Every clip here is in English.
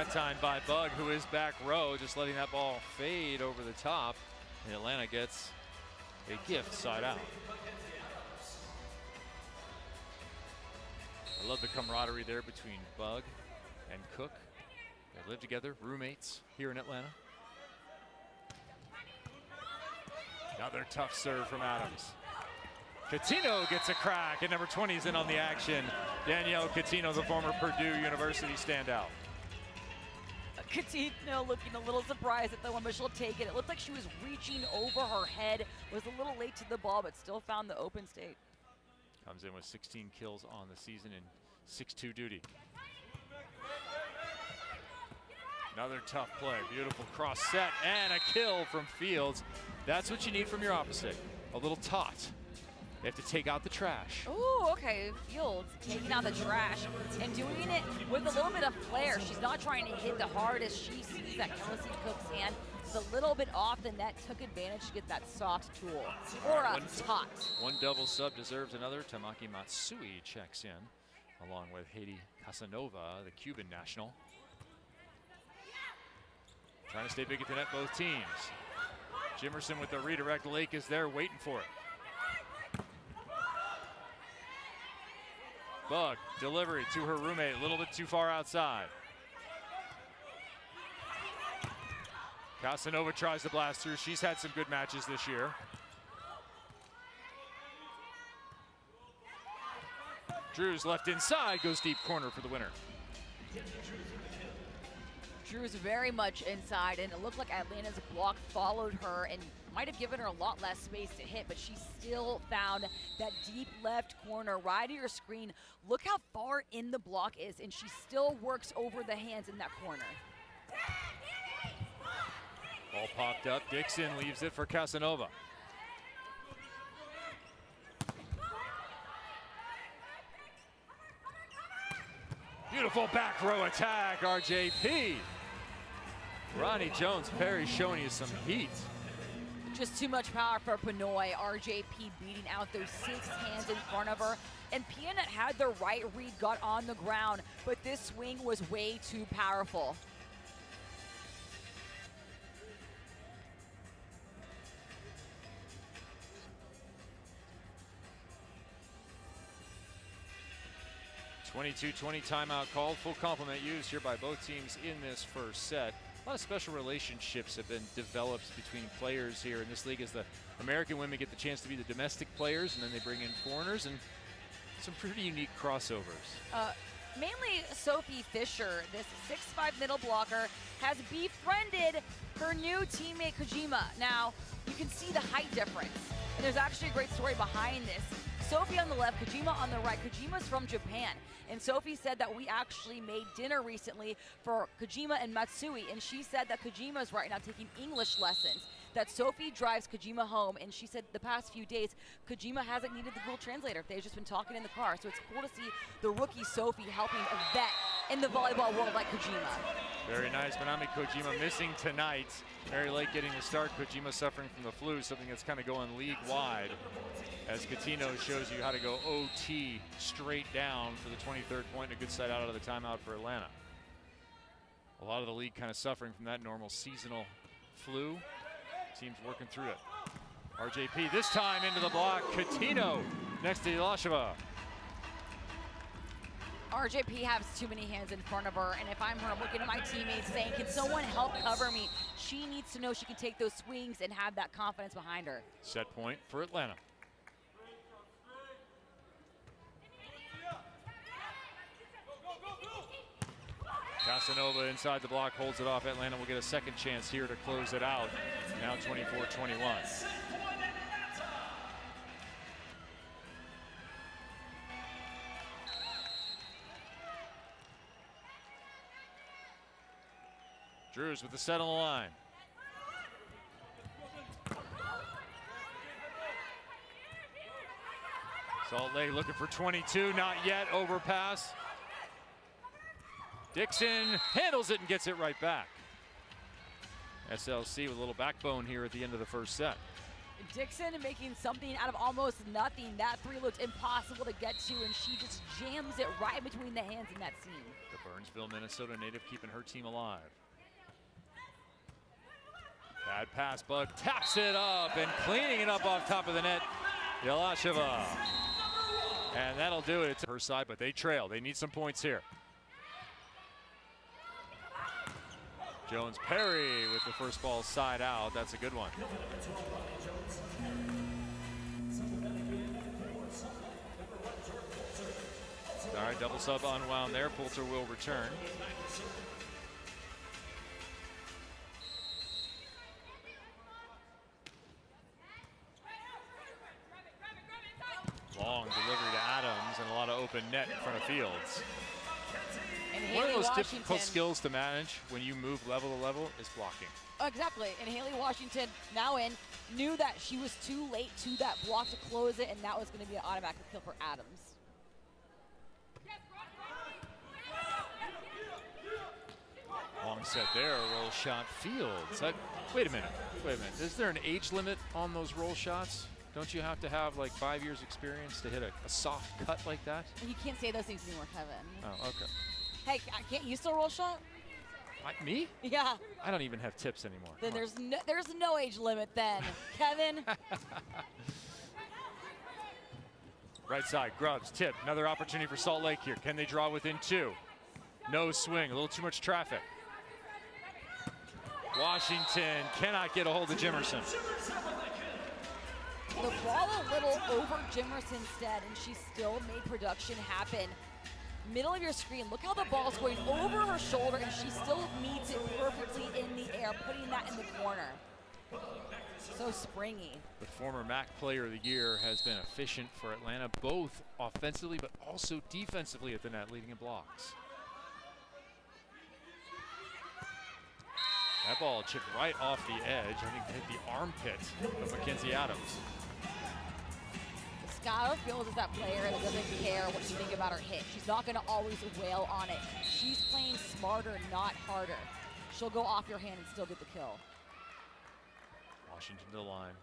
that time by Bug, who is back row, just letting that ball fade over the top. And Atlanta gets a gift side out. I love the camaraderie there between Bug and Cook. They live together, roommates here in Atlanta. Another tough serve from Adams. Coutinho gets a crack, and number 20 is in on the action. Danielle Coutinho, the former Purdue University standout. Coutinho looking a little surprised at the one, but she'll take it. It looked like she was reaching over her head, was a little late to the ball, but still found the open state. Comes in with 16 kills on the season and 6-2 duty. Another tough play, beautiful cross set, and a kill from Fields. That's what you need from your opposite, a little tot. They have to take out the trash. Ooh, okay, Fields taking out the trash and doing it with a little bit of flair. She's not trying to hit the hardest. She sees that Kelsey Cook's hand. It's a little bit off the net, took advantage to get that soft tool, or a tot. One double sub deserves another. Tamaki Matsui checks in, along with Haiti Casanova, the Cuban national. Trying to stay big at the net, both teams. Jimerson with the redirect. Lake is there waiting for it. Bug, delivery to her roommate, a little bit too far outside. Casanova tries to blast through. She's had some good matches this year. Drews left inside, goes deep corner for the winner. Drew's very much inside, and it looked like Atlanta's block followed her and might have given her a lot less space to hit, but she still found that deep left corner right of your screen. Look how far in the block is, and she still works over the hands in that corner. Ball popped up. Dixon leaves it for Casanova. Beautiful back row attack, RJP. Ronnie Jones-Perry showing you some heat. Just too much power for Pinoy. RJP beating out those 6 hands in front of her. And Pianet had the right read, got on the ground, but this swing was way too powerful. .22-20 timeout called. Full complement used here by both teams in this first set. A lot of special relationships have been developed between players here in this league as the American women get the chance to be the domestic players, and then they bring in foreigners, and some pretty unique crossovers. Mainly Sophie Fisher, this 6'5" middle blocker, has befriended her new teammate Kojima. Now, you can see the height difference, and there's actually a great story behind this. Sophie on the left, Kojima on the right. Kojima's from Japan, and Sophie said that we actually made dinner recently for Kojima and Matsui, and she said that Kojima's right now taking English lessons, that Sophie drives Kojima home, and she said the past few days, Kojima hasn't needed the Google Translator. They've just been talking in the car, so it's cool to see the rookie Sophie helping a vet in the volleyball world like Kojima. Very nice. Manami Kojima missing tonight. Mary Lake getting the start. Kojima suffering from the flu, something that's kind of going league-wide, as Coutinho shows you how to go OT straight down for the 23rd point and a good side out of the timeout for Atlanta. A lot of the league kind of suffering from that normal seasonal flu. Teams working through it. RJP this time into the block. Coutinho next to Ilasheva. RJP has too many hands in front of her, and if I'm her, I'm looking at my teammates saying, can someone help cover me? She needs to know she can take those swings and have that confidence behind her. Set point for Atlanta. Casanova inside the block holds it off. Atlanta will get a second chance here to close it out. Now 24-21. Drews with the set on the line. Salt Lake looking for 22, not yet, overpass. Dixon handles it and gets it right back. SLC with a little backbone here at the end of the first set. Dixon making something out of almost nothing. That 3 looked impossible to get to, and she just jams it right between the hands in that seam. The burning Burnsville, Minnesota native, keeping her team alive. Bad pass, but taps it up and cleaning it up off top of the net, Yelasheva. And that'll do it. It's her side, but they trail. They need some points here. Jones Perry with the first ball side out. That's a good one. All right, double sub unwound there. Poulter will return. Long delivery to Adams and a lot of open net in front of Fields. And one of Haley those Washington, difficult skills to manage when you move level to level is blocking. Exactly, and Haley Washington, now in, knew that she was too late to that block to close it, and that was going to be an automatic kill for Adams. Long set there, roll shot Fields. Wait a minute. Is there an age limit on those roll shots? Don't you have to have like 5 years experience to hit a soft cut like that? You can't say those things anymore, Kevin. Oh, okay. Hey, can't you still roll shot? Me? Yeah. I don't even have tips anymore. Then there's no age limit then, Kevin. Right side, Grubbs, tip. Another opportunity for Salt Lake here. Can they draw within 2? No swing, a little too much traffic. Washington cannot get a hold of Jimerson. The ball a little over Jimerson's dead, and she still made production happen. Middle of your screen, look how the ball's going over her shoulder, and she still meets it perfectly in the air, putting that in the corner. So springy. The former MAC Player of the Year has been efficient for Atlanta, both offensively but also defensively at the net, leading in blocks. That ball chipped right off the edge. I think it hit the armpit of Mackenzie Adams. Skylar Fields is that player that doesn't care what you think about her hit. She's not going to always wail on it. She's playing smarter, not harder. She'll go off your hand and still get the kill. Washington to the line.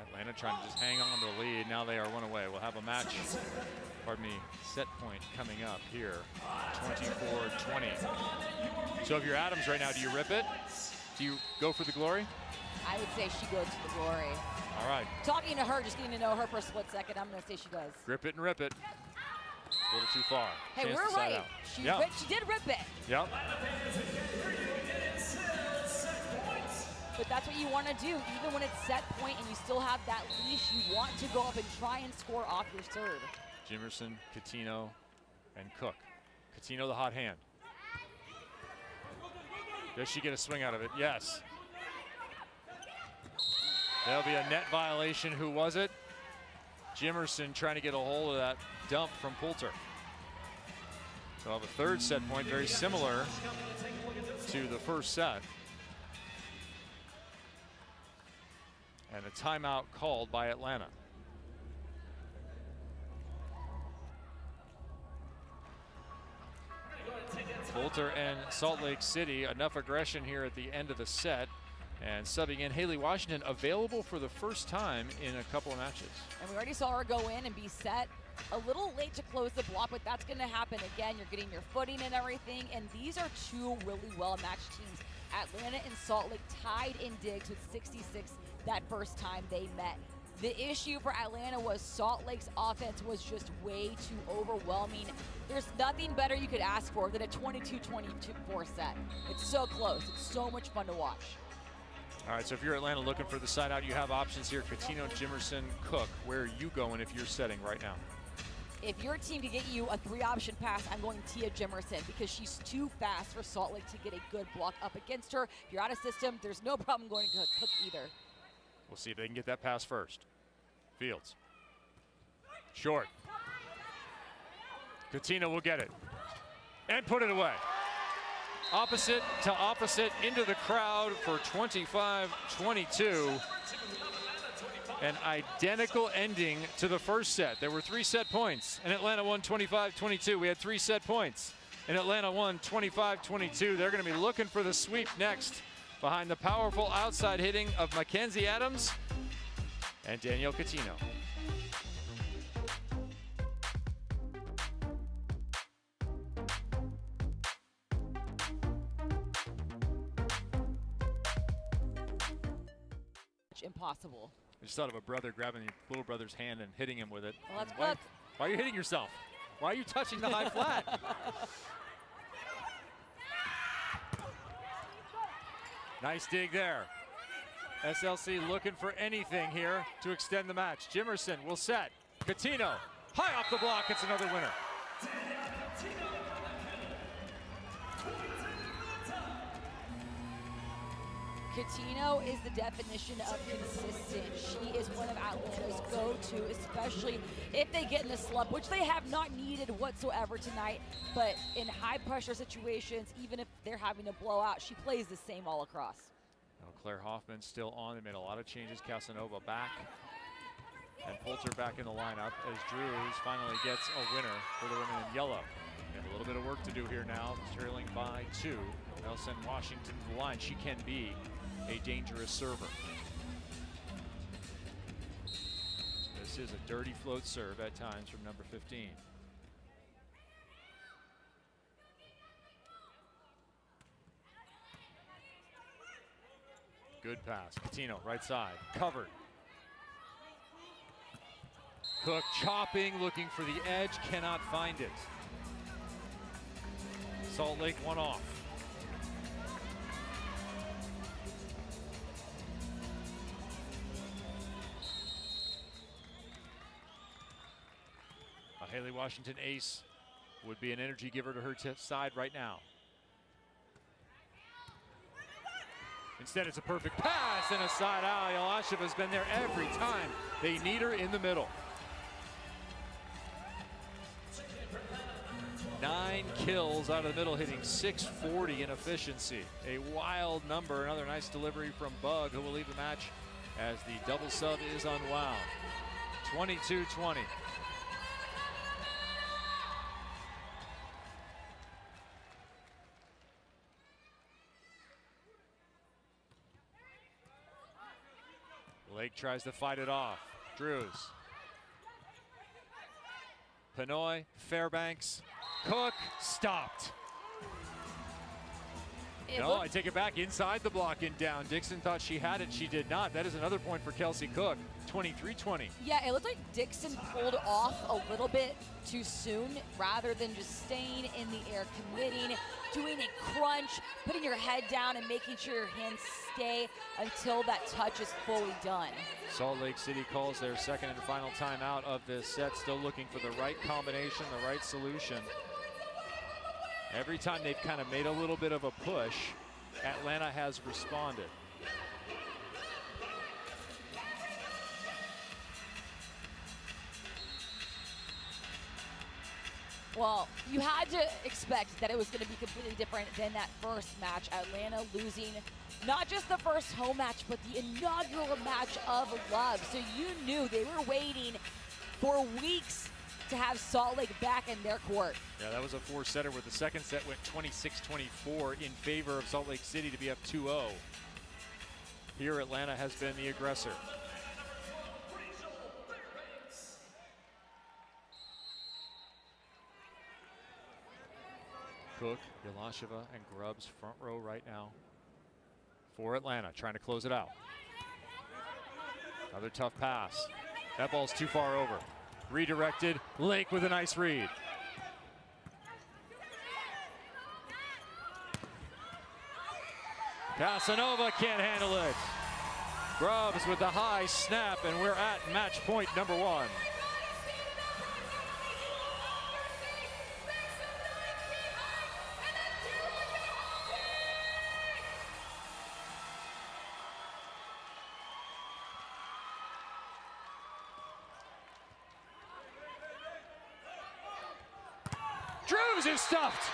Atlanta trying to just hang on to the lead. Now they are one away. We'll have a match, set point coming up here. 24-20. So if you're Adams right now, do you rip it? Do you go for the glory? I would say she goes to the glory. All right. Talking to her, just getting to know her for a split second, I'm going to say she does. Grip it and rip it. A little too far. Hey, Chance we're right. She did rip it. Yep. But that's what you want to do. Even when it's set point and you still have that leash, you want to go up and try and score off your serve. Jimerson, Coutinho, and Cook. Coutinho the hot hand. Does she get a swing out of it? Yes. There'll be a net violation. Who was it? Jimerson trying to get a hold of that dump from Poulter. So we'll have a third set point, very similar to the first set. And a timeout called by Atlanta. Poulter and Salt Lake City, enough aggression here at the end of the set. And subbing in Haley Washington, available for the first time in a couple of matches. And we already saw her go in and be set. A little late to close the block, but that's going to happen again. You're getting your footing and everything. And these are two really well-matched teams. Atlanta and Salt Lake tied in digs with 66 that first time they met. The issue for Atlanta was Salt Lake's offense was just way too overwhelming. There's nothing better you could ask for than a 22-24 set. It's so close. It's so much fun to watch. All right, so if you're Atlanta looking for the side out, you have options here. Coutinho, Jimerson, Cook. Where are you going if you're setting right now? If your team can get you a 3-option pass, I'm going Tia Jimerson because she's too fast for Salt Lake to get a good block up against her. If you're out of system, there's no problem going to Cook either. We'll see if they can get that pass first. Fields. Short. Coutinho will get it. And put it away. Opposite to opposite into the crowd for 25-22. An identical ending to the first set. There were 3 set points, and Atlanta won 25-22. We had 3 set points, and Atlanta won 25-22. They're going to be looking for the sweep next behind the powerful outside hitting of Mackenzie Adams and Danielle Coutinho. much impossible. I just thought of a brother grabbing your little brother's hand and hitting him with it. Well, let's cook. Why are you hitting yourself? Why are you touching the high flat? Nice dig there. SLC looking for anything here to extend the match. Jimerson will set. Coutinho, high off the block, it's another winner. Coutinho is the definition of consistent. She is one of Atlanta's go-to, especially if they get in a slump, which they have not needed whatsoever tonight. But in high-pressure situations, even if they're having a blowout, she plays the same all across. Now Claire Hoffman still on. They made a lot of changes. Casanova back. And Poulter back in the lineup as Drews finally gets a winner for the women in yellow. They have a little bit of work to do here now, trailing by 2. They'll send Washington to the line. She can be a dangerous server. This is a dirty float serve at times from number 15. Good pass. Coutinho, right side, covered. Cook chopping, looking for the edge, cannot find it. Salt Lake one off. A Haley Washington ace would be an energy giver to her side right now. Instead, it's a perfect pass and a side alley. Alasheva's been there every time. They need her in the middle. 9 kills out of the middle, hitting .640 in efficiency. A wild number. Another nice delivery from Bug, who will leave the match as the double sub is unwound. 22-20. Lake tries to fight it off. Drews. Pinoy, Fairbanks, Cook, stopped. No, I take it back, inside the block and down. Dixon thought she had it, she did not. That is another point for Kelsey Cook, 23-20. Yeah, it looked like Dixon pulled off a little bit too soon rather than just staying in the air, committing, doing a crunch, putting your head down and making sure your hands stay until that touch is fully done. Salt Lake City calls their second and final timeout of this set, still looking for the right combination, the right solution. Every time they've kind of made a little bit of a push, Atlanta has responded. Well, you had to expect that it was going to be completely different than that first match. Atlanta losing not just the first home match, but the inaugural match of love. So you knew they were waiting for weeks to have Salt Lake back in their court. Yeah, that was a 4-setter where the second set went 26-24 in favor of Salt Lake City to be up 2-0. Here, Atlanta has been the aggressor. Cook, Yelasheva, and Grubbs front row right now for Atlanta, trying to close it out. Another tough pass. That ball's too far over. Redirected, Lake with a nice read. Casanova can't handle it. Grubbs with the high snap, and we're at match point number 1. Drews is stuffed.